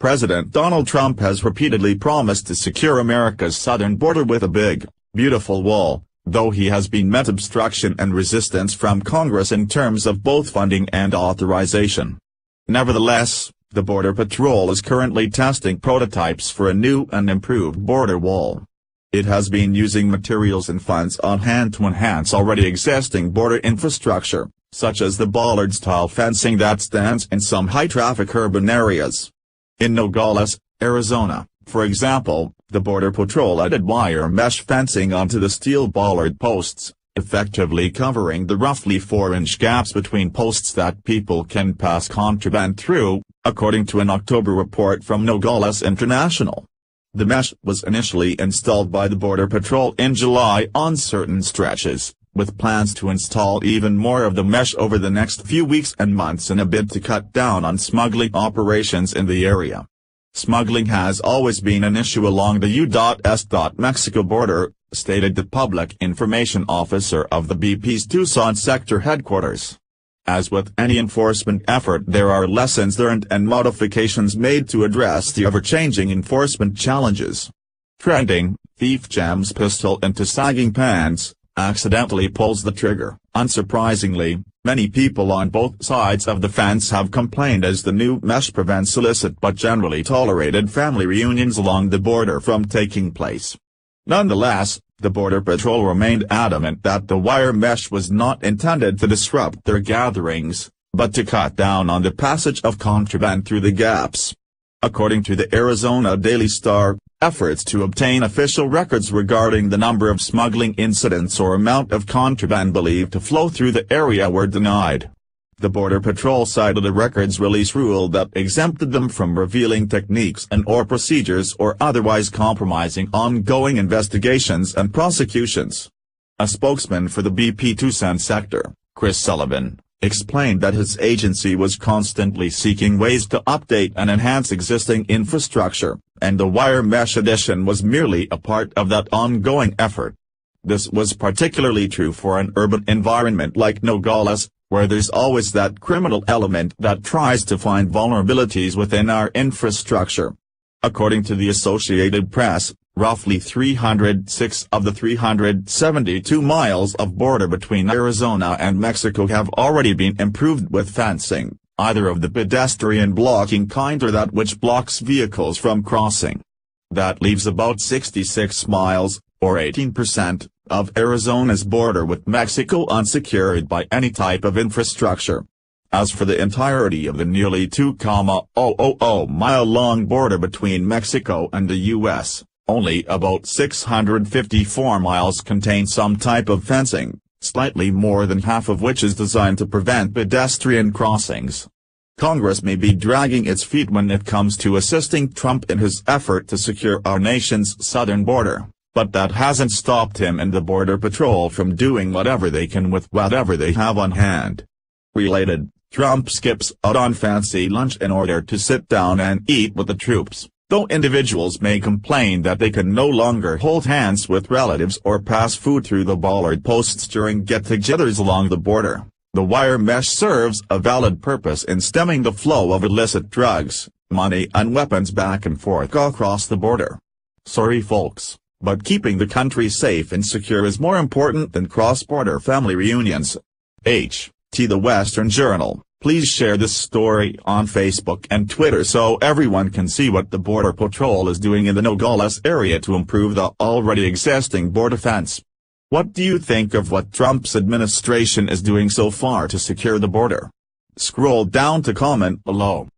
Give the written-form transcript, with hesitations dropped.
President Donald Trump has repeatedly promised to secure America's southern border with a big, beautiful wall, though he has been met obstruction and resistance from Congress in terms of both funding and authorization. Nevertheless, the Border Patrol is currently testing prototypes for a new and improved border wall. It has been using materials and funds on hand to enhance already existing border infrastructure, such as the bollard-style fencing that stands in some high-traffic urban areas. In Nogales, Arizona, for example, the Border Patrol added wire mesh fencing onto the steel bollard posts, effectively covering the roughly 4-inch gaps between posts that people can pass contraband through, according to an October report from Nogales International. The mesh was initially installed by the Border Patrol in July on certain stretches, with plans to install even more of the mesh over the next few weeks and months in a bid to cut down on smuggling operations in the area. Smuggling has always been an issue along the U.S.-Mexico border, stated the public information officer of the BP's Tucson sector headquarters. As with any enforcement effort, there are lessons learned and modifications made to address the ever-changing enforcement challenges. Trending: thief jams pistol into sagging pants, accidentally pulls the trigger. Unsurprisingly, many people on both sides of the fence have complained as the new mesh prevents illicit but generally tolerated family reunions along the border from taking place. Nonetheless, the Border Patrol remained adamant that the wire mesh was not intended to disrupt their gatherings, but to cut down on the passage of contraband through the gaps. According to the Arizona Daily Star, efforts to obtain official records regarding the number of smuggling incidents or amount of contraband believed to flow through the area were denied. The Border Patrol cited a records release rule that exempted them from revealing techniques and/or procedures or otherwise compromising ongoing investigations and prosecutions. A spokesman for the BP Tucson sector, Chris Sullivan, explained that his agency was constantly seeking ways to update and enhance existing infrastructure, and the wire mesh addition was merely a part of that ongoing effort. This was particularly true for an urban environment like Nogales, where there's always that criminal element that tries to find vulnerabilities within our infrastructure. According to the Associated Press, roughly 306 of the 372 miles of border between Arizona and Mexico have already been improved with fencing, either of the pedestrian blocking kind or that which blocks vehicles from crossing. That leaves about 66 miles, or 18%, of Arizona's border with Mexico unsecured by any type of infrastructure. As for the entirety of the nearly 2,000-mile-long border between Mexico and the U.S., only about 654 miles contain some type of fencing, slightly more than half of which is designed to prevent pedestrian crossings. Congress may be dragging its feet when it comes to assisting Trump in his effort to secure our nation's southern border, but that hasn't stopped him and the Border Patrol from doing whatever they can with whatever they have on hand. Related: Trump skips out on fancy lunch in order to sit down and eat with the troops. Though individuals may complain that they can no longer hold hands with relatives or pass food through the bollard posts during get-togethers along the border, the wire mesh serves a valid purpose in stemming the flow of illicit drugs, money and weapons back and forth across the border. Sorry folks, but keeping the country safe and secure is more important than cross-border family reunions. The Western Journal. Please share this story on Facebook and Twitter so everyone can see what the Border Patrol is doing in the Nogales area to improve the already existing border fence. What do you think of what Trump's administration is doing so far to secure the border? Scroll down to comment below.